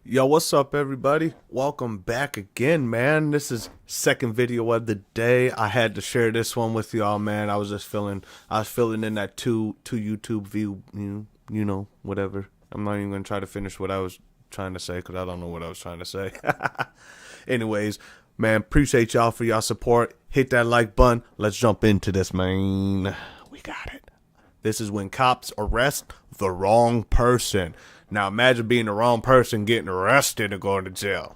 Yo, what's up, everybody? Welcome back again, man. This is second video of the day. I had to share this one with y'all, man. I was feeling in that two YouTube view, you know, whatever. I'm not even gonna try to finish what I was trying to say because I don't know what I was trying to say. Anyways, man, appreciate y'all for y'all support. Hit that like button. Let's jump into this, man. We got it. This is when cops arrest the wrong person. Now imagine being the wrong person, getting arrested and going to jail.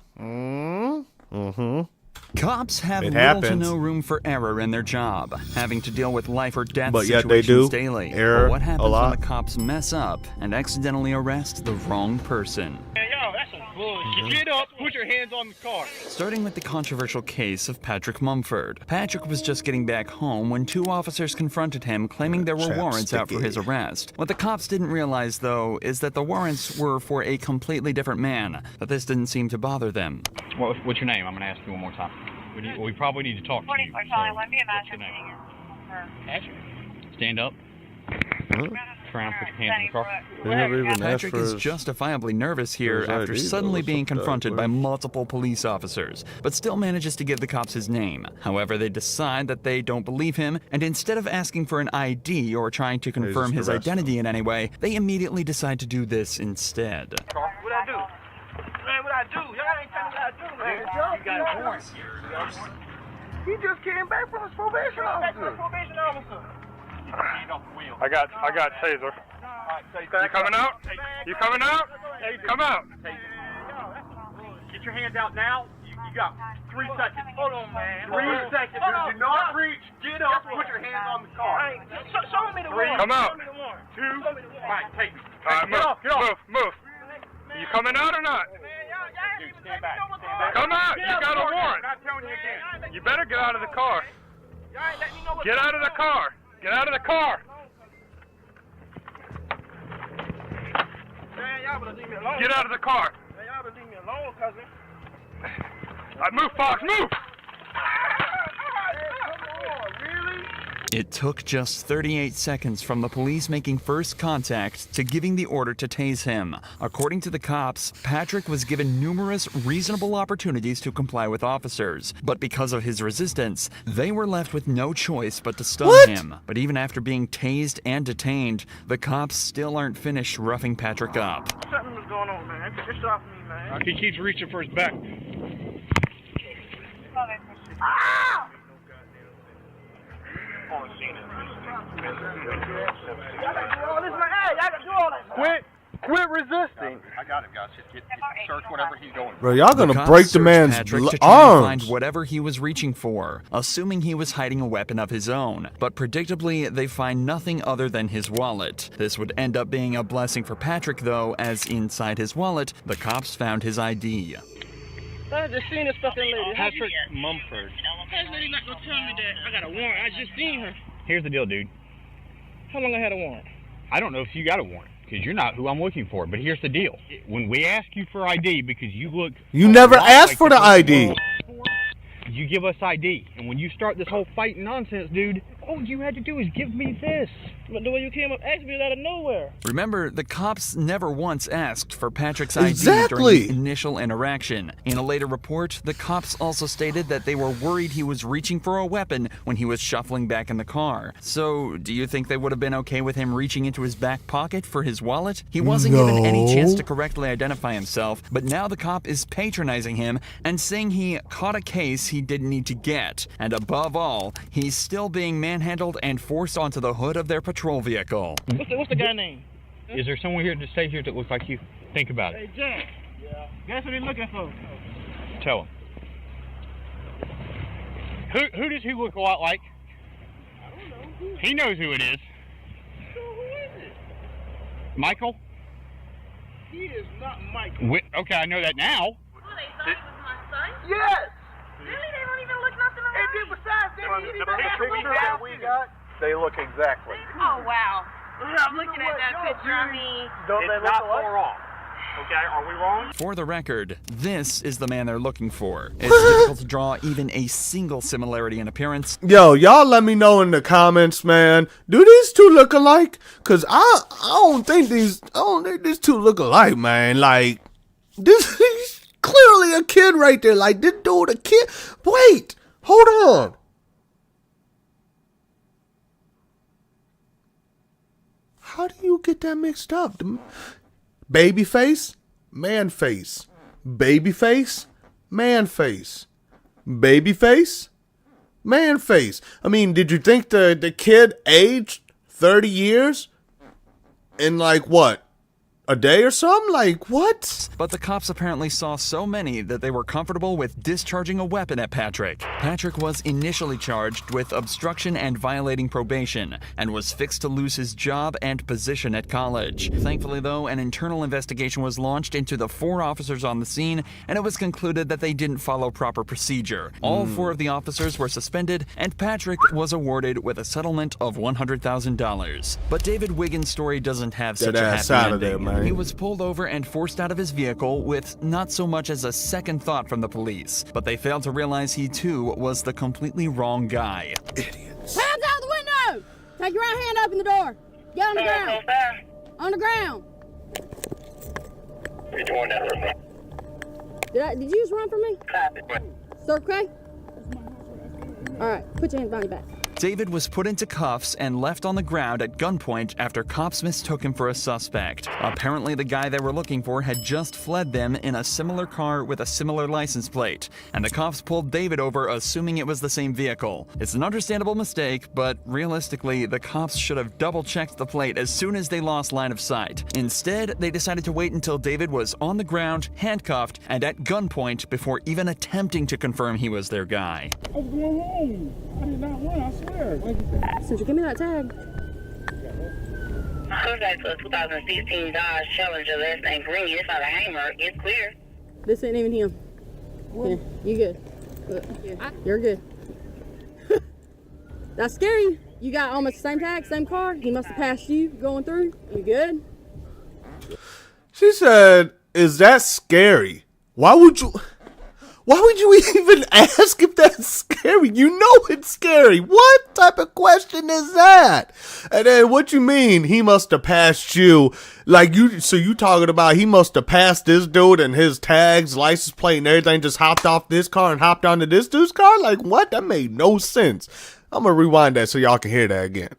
Cops have little to no room for error in their job, having to deal with life or death but situations yet they do daily. error But what happens a lot. when the cops mess up and accidentally arrest the wrong person? Hey, yo, that's some bullshit. Get up, put your hands on the car. Starting with the controversial case of Patrick Mumford. Patrick was just getting back home when two officers confronted him, claiming there were warrants out for his arrest. What the cops didn't realize, though, is that the warrants were for a completely different man, but this didn't seem to bother them. What's your name? I'm going to ask you one more time. We probably need to talk to you. So, what's your name? Patrick. Stand up. Turn around, put your hands in the car. They never even asked Patrick for is his- justifiably nervous here his after ID, suddenly though. being What's up with that, confronted by man? multiple police officers, but still manages to give the cops his name. However, they decide that they don't believe him, and instead of asking for an ID or trying to confirm his arrest identity in any way, they immediately decide to do this instead. What I do? Man, what I do? Y'all ain't telling me what I do, man. You got a warrant here. He just came back from his probation officer. I got taser. You coming out? You coming out? Come out. Get your hands out now. You got 3 seconds. Hold on, man. 3 seconds. Do not reach. Get up. Put your hands on the car. Show me the warrant. Come out. Show me the warrant. 2. All right, take it. All right, move. You coming out or not? Dude, stand back. Come out. You got a warrant. I'm not telling you again. You better get out of the car. Y'all ain't letting me know what's Get out of the car. Get out of the car. Man, y'all better leave me alone. Get out of the car. Man, y'all better leave me alone, cousin. Move, Fox. Move. It took just 38 seconds from the police making first contact to giving the order to tase him. According to the cops, Patrick was given numerous reasonable opportunities to comply with officers, but because of his resistance, they were left with no choice but to stun him. But even after being tased and detained, the cops still aren't finished roughing Patrick up. Something was going on, man. Just off me, man. He keeps reaching for his back. Ah! Quit resisting. I got it, guys. Just search whatever he's going. Bro, y'all gonna Cops break the searched man's Patrick to try and find arms. whatever he was reaching for, assuming he was hiding a weapon of his own. But predictably, they find nothing other than his wallet. This would end up being a blessing for Patrick, though, as inside his wallet, the cops found his ID. I just seen this fucking lady. Patrick Mumford. This lady not gonna tell me that I got a warrant. I just seen her. Here's the deal, dude. How long I had a warrant? I don't know if you got a warrant, because you're not who I'm looking for. But here's the deal. When we ask you for ID, because you look... You never asked for the ID. You give us ID. And when you start this whole fighting nonsense, dude, all you had to do is give me this. But the way you came up asked me out of nowhere. Remember, the cops never once asked for Patrick's ID Exactly. during the initial interaction. In a later report, the cops also stated that they were worried he was reaching for a weapon when he was shuffling back in the car. So, do you think they would have been okay with him reaching into his back pocket for his wallet? He wasn't given any chance to correctly identify himself, but now the cop is patronizing him and saying he caught a case he didn't need to get. And above all, he's still being manhandled and forced onto the hood of their patrol vehicle. What's the guy name? Is there someone here to stay here that looks like you? Think about it. Hey, Jack. Yeah. That's what he's looking for. Tell him. Who does he look a lot like? I don't know. He knows who it is. So who is it? Michael? He is not Michael. Okay, I know that now. Oh, they thought it was my son? Yes. Really? They don't even look nothing And alike? then besides that, he didn't even have picture that we got, they look exactly. Oh, wow. I'm looking at that picture. I mean, Don't they It's look not alike? far off. Okay, are we wrong? For the record, this is the man they're looking for. It's difficult to draw even a single similarity in appearance. Yo, y'all let me know in the comments, man. Do these two look alike? Cause I don't think these two look alike, man. Like, This is clearly a kid right there. Like, this dude a kid. Wait, hold on. How do you get that mixed up? Baby face, man face. Baby face, man face. Baby face, man face. I mean, did you think the kid aged 30 years in like what? A day or something? Like, what? But the cops apparently saw so many that they were comfortable with discharging a weapon at Patrick. Patrick was initially charged with obstruction and violating probation, and was fixed to lose his job and position at college. Thankfully, though, an internal investigation was launched into the 4 officers on the scene, and it was concluded that they didn't follow proper procedure. All 4 of the officers were suspended, and Patrick was awarded with a settlement of $100,000. But David Wiggins' story doesn't have such a happy ending. Man. He was pulled over and forced out of his vehicle with not so much as a second thought from the police, but they failed to realize he too was the completely wrong guy. Idiots. Hands out the window! Take your right hand up in the door. Get on the ground. On the ground. You're doing that right now. Did you just run from me? Sir, okay? All right, put your hands behind your back. David was put into cuffs and left on the ground at gunpoint after cops mistook him for a suspect. Apparently, the guy they were looking for had just fled them in a similar car with a similar license plate, and the cops pulled David over assuming it was the same vehicle. It's an understandable mistake, but realistically, the cops should have double-checked the plate as soon as they lost line of sight. Instead, they decided to wait until David was on the ground, handcuffed, and at gunpoint before even attempting to confirm he was their guy. I was going home. I did not run, I swear. Since you give me that tag. Contact to a 2016 Dodge Challenger, last name Green. It's not a hanger. It's clear. This ain't even him. Yeah, you good. Look, you're good. That's scary. You got almost the same tag, same car. He must have passed you going through. You good? She said, is that scary? Why would you even ask if that's scary? You know it's scary. What type of question is that? And then what you mean he must have passed you? Like so you talking about he must have passed this dude and his tags, license plate and everything, just hopped off this car and hopped onto this dude's car? Like what? That made no sense. I'm gonna rewind that so y'all can hear that again.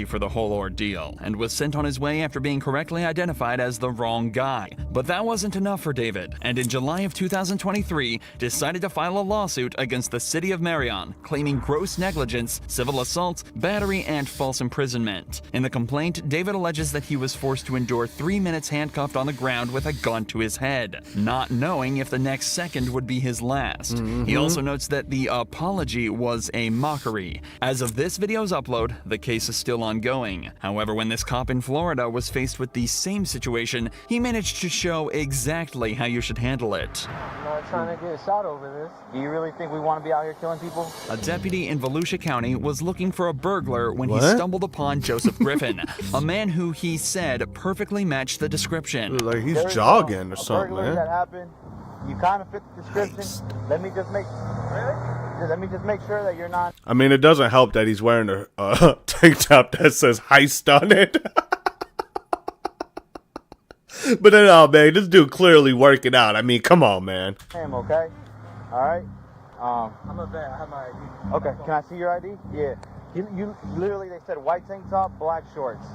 For the whole ordeal, and was sent on his way after being correctly identified as the wrong guy. But that wasn't enough for David, and in July of 2023, decided to file a lawsuit against the city of Marion, claiming gross negligence, civil assault, battery, and false imprisonment. In the complaint, David alleges that he was forced to endure 3 minutes handcuffed on the ground with a gun to his head, not knowing if the next second would be his last. He also notes that the apology was a mockery. As of this video's upload, the case is still ongoing. However, when this cop in Florida was faced with the same situation, he managed to show exactly how you should handle it. I'm not trying to get shot over this. Do you really think we want to be out here killing people? A deputy in Volusia County was looking for a burglar when he stumbled upon Joseph Griffin, a man who he said perfectly matched the description. Like he's jogging or something, man. That happened. You kind of fit the description. Nice. Let me just make sure that you're not. I mean, it doesn't help that he's wearing a tank top that says heist on it. But then, oh man, this dude clearly working out. I mean, come on, man. I'm okay. All right. I'm a vet. I have my ID. Okay. Can I see your ID? Yeah. You literally, they said white tank top, black shorts,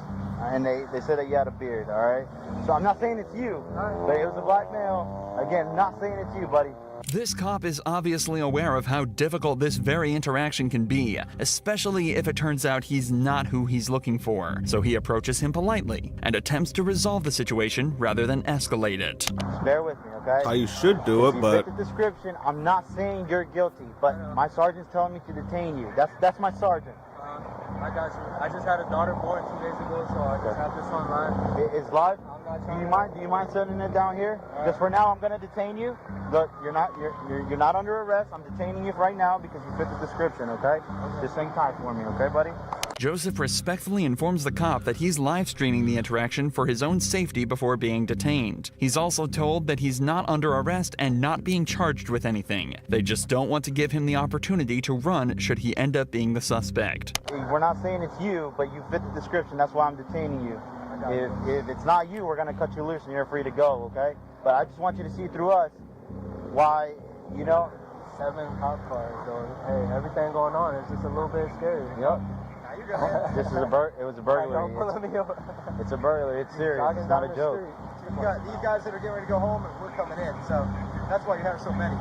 and they said that you had a beard. All right. So I'm not saying it's you, but it was a black male. Again, not saying it's you, buddy. This cop is obviously aware of how difficult this very interaction can be, especially if it turns out he's not who he's looking for. So he approaches him politely and attempts to resolve the situation rather than escalate it. Just bear with me, okay? How you should do it, but... If you fit the description, I'm not saying you're guilty, but my sergeant's telling me to detain you. That's my sergeant. I got you. I just had a daughter born 2 days ago, so I just have this online. It's live? Do you mind sending it down here? Just for now, I'm gonna detain you. Look, you're not under arrest. I'm detaining you right now because you fit the description, okay? Just hang tight for me, okay, buddy? Joseph respectfully informs the cop that he's live streaming the interaction for his own safety before being detained. He's also told that he's not under arrest and not being charged with anything. They just don't want to give him the opportunity to run should he end up being the suspect. We're not saying it's you, but you fit the description. That's why I'm detaining you. If it's not you, we're gonna cut you loose and you're free to go, okay? but I just want you to see through us why, you know. 7 cop cars, so hey, everything going on is just a little bit scary. Yep. This is it was a burglary. It's a burglary. It's serious. It's not a joke. You got these guys that are getting ready to go home, and we're coming in, so that's why you have so many.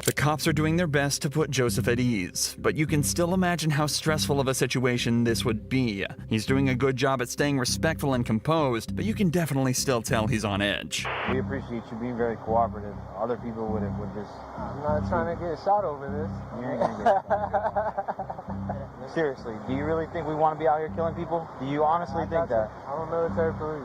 The cops are doing their best to put Joseph at ease, but you can still imagine how stressful of a situation this would be. He's doing a good job at staying respectful and composed, but you can definitely still tell he's on edge. We appreciate you being very cooperative. Other people would just... I'm not trying to get shot over this. You ain't gonna get Seriously, do you really think we want to be out here killing people? Do you honestly think that? I'm a military police.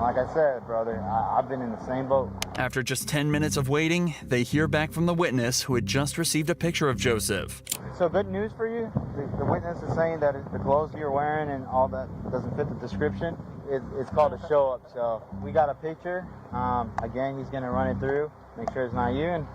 Like I said, brother, I've been in the same boat. After just 10 minutes of waiting, they hear back from the witness who had just received a picture of Joseph. So good news for you. The witness is saying that the clothes you're wearing and all that doesn't fit the description. It's called a show up. So we got a picture. Again, he's gonna run it through, make sure it's not you, and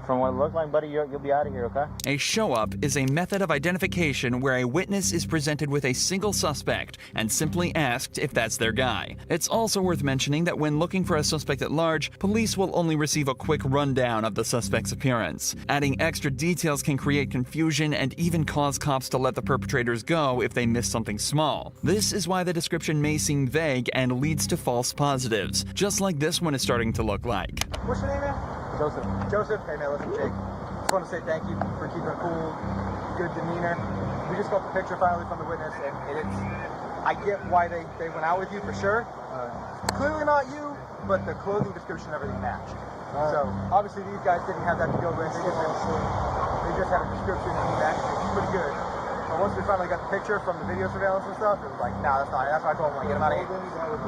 from what it looked like, buddy, you'll be out of here, okay? A show-up is a method of identification where a witness is presented with a single suspect and simply asked if that's their guy. It's also worth mentioning that when looking for a suspect at large, police will only receive a quick rundown of the suspect's appearance. Adding extra details can create confusion and even cause cops to let the perpetrators go if they miss something small. This is why the description may seem vague and leads to false positives, just like this one is starting to look like. What's your name, man? Joseph. Joseph? Hey, man, listen, Jake. Just want to say thank you for keeping a cool, good demeanor. We just got the picture finally from the witness, and it's... I get why they went out with you, for sure. Clearly not you, but the clothing description and everything matched. So, obviously, these guys didn't have that to go with. They just had a description and he matched it. It's pretty good. But once we finally got the picture from the video surveillance and stuff, it was like, nah, that's not it. That's why I told him, like, get him out of here.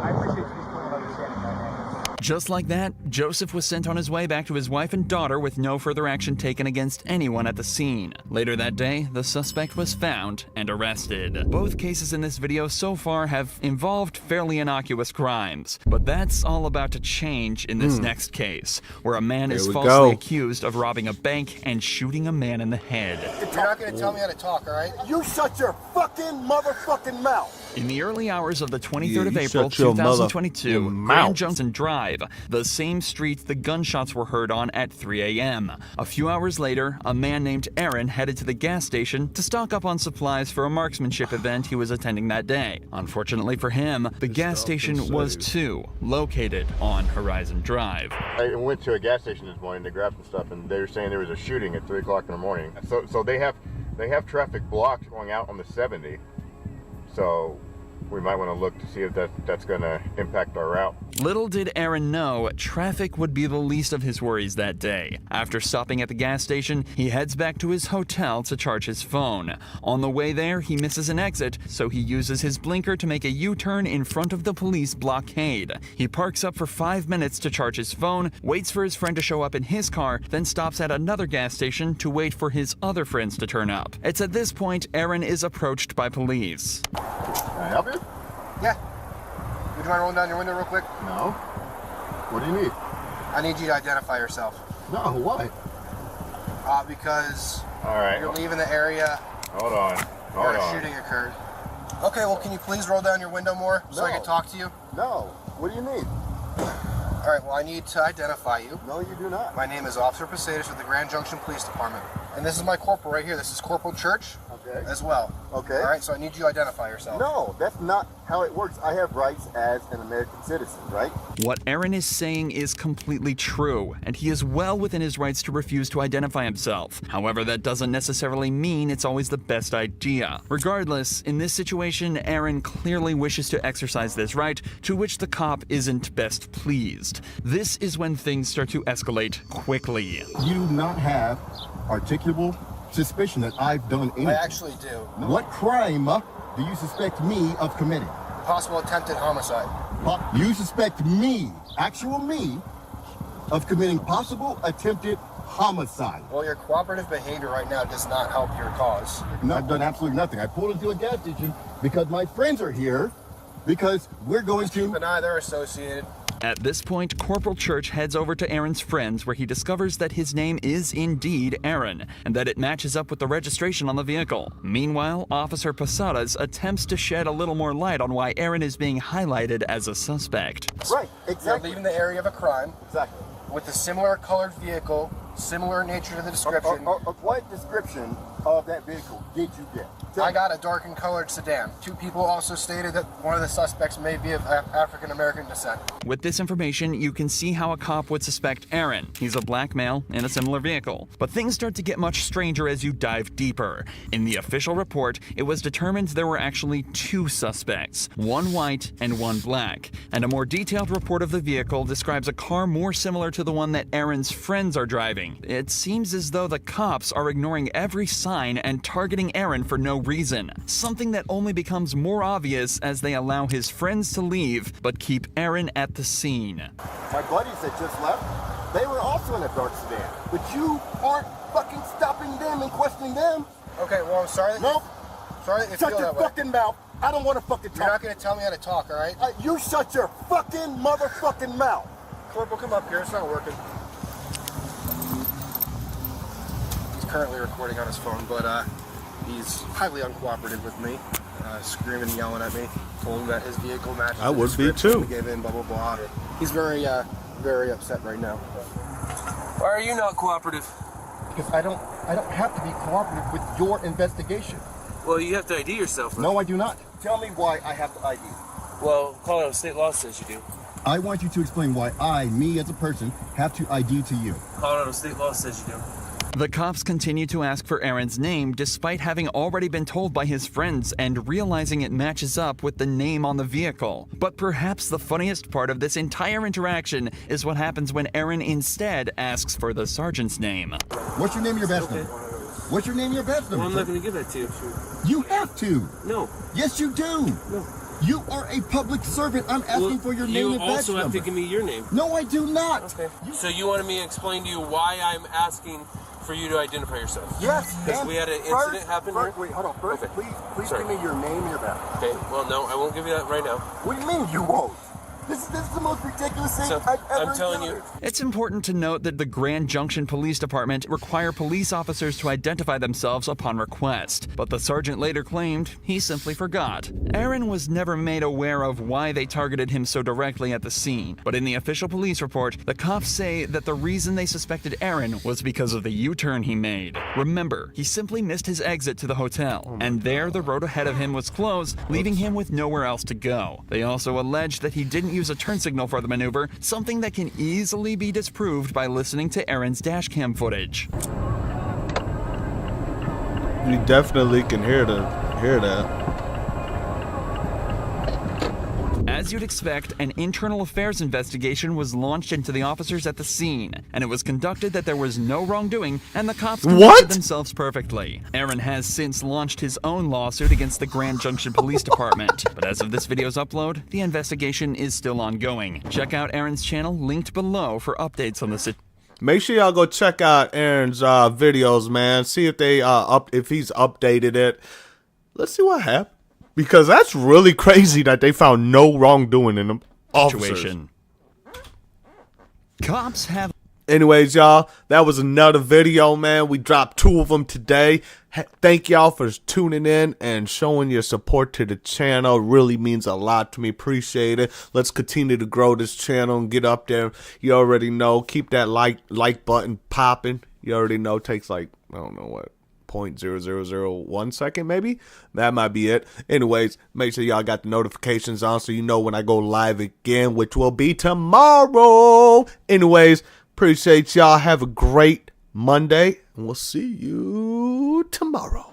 I appreciate you just putting understanding that, man. Just like that, Joseph was sent on his way back to his wife and daughter with no further action taken against anyone at the scene. Later that day, the suspect was found and arrested. Both cases in this video so far have involved fairly innocuous crimes, but that's all about to change in this next case, where a man is falsely accused of robbing a bank and shooting a man in the head. You're not going to tell me how to talk, all right? You shut your fucking motherfucking mouth! In the early hours of the 23rd of April, 2022, Grand Junction Drive, the same street the gunshots were heard on at 3 a.m. A few hours later, a man named Aaron headed to the gas station to stock up on supplies for a marksmanship event he was attending that day. Unfortunately for him, the gas station was too located on Horizon Drive. I went to a gas station this morning to grab some stuff, and they were saying there was a shooting at 3 o'clock in the morning. So they have traffic blocks going out on the 70. So we might want to look to see if that's going to impact our route. Little did Aaron know, traffic would be the least of his worries that day. After stopping at the gas station, he heads back to his hotel to charge his phone. On the way there, he misses an exit, so he uses his blinker to make a U-turn in front of the police blockade. He parks up for 5 minutes to charge his phone, waits for his friend to show up in his car, then stops at another gas station to wait for his other friends to turn up. It's at this point Aaron is approached by police. Can I help you? Yeah. Would you mind rolling down your window real quick? No. What do you need? I need you to identify yourself. No, why? Because Alright. You're leaving the area. Hold on. A shooting occurred. Okay, well, can you please roll down your window more so I can talk to you? No. What do you need? Alright, well, I need to identify you. No, you do not. My name is Officer Posadas with the Grand Junction Police Department. And this is my corporal right here. This is Corporal Church as well. Okay. Alright, so I need you to identify yourself. No, that's not how it works. I have rights as an American citizen, right? What Aaron is saying is completely true, and he is well within his rights to refuse to identify himself. However, that doesn't necessarily mean it's always the best idea. Regardless, in this situation, Aaron clearly wishes to exercise this right, to which the cop isn't best pleased. This is when things start to escalate quickly. You do not have articulable suspicion that I've done anything. I actually do. What crime do you suspect me of committing? Possible attempted homicide. You suspect me, actual me, of committing possible attempted homicide. Well, your cooperative behavior right now does not help your cause. No, I've done absolutely nothing. I pulled into a gas station because my friends are here, because we're going Just keep an eye, they're associated. At this point, Corporal Church heads over to Aaron's friends where he discovers that his name is indeed Aaron, and that it matches up with the registration on the vehicle. Meanwhile, Officer Posadas attempts to shed a little more light on why Aaron is being highlighted as a suspect. Right, exactly. You're leaving the area of a crime. Exactly. With a similar colored vehicle, similar nature to the description. What description of that vehicle did you get? I got a dark and colored sedan. 2 people also stated that one of the suspects may be of African American descent. With this information, you can see how a cop would suspect Aaron. He's a black male in a similar vehicle. But things start to get much stranger as you dive deeper. In the official report, it was determined there were actually 2 suspects, 1 white and 1 black. And a more detailed report of the vehicle describes a car more similar to the one that Aaron's friends are driving. It seems as though the cops are ignoring every sign and targeting Aaron for no reason, something that only becomes more obvious as they allow his friends to leave, but keep Aaron at the scene. My buddies that just left, they were also in a dark sedan, but you aren't fucking stopping them and questioning them. Okay, well, I'm sorry that Nope. Sorry that you Shut feel your that way. fucking mouth. I don't want to fucking talk. You're not going to tell me how to talk, all right? You shut your fucking motherfucking mouth. Corporal, come up here. It's not working. He's currently recording on his phone, but he's highly uncooperative with me, screaming and yelling at me, told him that his vehicle matches I the would be description too. we gave in, blah, blah, blah. He's very upset right now. Why are you not cooperative? Because I don't have to be cooperative with your investigation. Well, you have to ID yourself. Right? No, I do not. Tell me why I have to ID. Well, Colorado state law says you do. I want you to explain why me as a person, have to ID to you. Colorado state law says you do. The cops continue to ask for Aaron's name despite having already been told by his friends and realizing it matches up with the name on the vehicle. But perhaps the funniest part of this entire interaction is what happens when Aaron instead asks for the sergeant's name. What's your name and your badge number? What's your name and your badge number? Well, I'm not going to give that to you. You have to. No. Yes, you do. No. You are a public servant. I'm asking for your name and badge number. You also have to give me your name. No, I do not. Okay. So you wanted me to explain to you why I'm asking for you to identify yourself? Yes. Because we had an incident happen here? Wait, hold on. First, please give me your name and your badge. Okay. Well, no, I won't give you that right now. What do you mean you won't? This is the most ridiculous thing I've ever I'm telling encountered. you. It's important to note that the Grand Junction Police Department require police officers to identify themselves upon request, but the sergeant later claimed he simply forgot. Aaron was never made aware of why they targeted him so directly at the scene, but in the official police report, the cops say that the reason they suspected Aaron was because of the U-turn he made. Remember, he simply missed his exit to the hotel, and there the road ahead of him was closed, leaving him with nowhere else to go. They also alleged that he didn't use a turn signal for the maneuver, something that can easily be disproved by listening to Aaron's dashcam footage. You definitely can hear that. As you'd expect, an internal affairs investigation was launched into the officers at the scene, and it was conducted that there was no wrongdoing, and the cops conducted themselves perfectly. Aaron has since launched his own lawsuit against the Grand Junction Police Department, but as of this video's upload, the investigation is still ongoing. Check out Aaron's channel, linked below, for updates on the situation. Make sure y'all go check out Aaron's videos, man. See if they if he's updated it. Let's see what happened. Because that's really crazy that they found no wrongdoing in the situation. Cops have... Anyways, y'all, that was another video, man. We dropped 2 of them today. Thank y'all for tuning in and showing your support to the channel. It really means a lot to me. Appreciate it. Let's continue to grow this channel and get up there. You already know. Keep that like button popping. You already know. It takes like, I don't know what, 0.0001 second maybe. That might be it. Anyways, make sure y'all got the notifications on so you know when I go live again, which will be tomorrow. Anyways, appreciate y'all. Have a great Monday, and we'll see you tomorrow.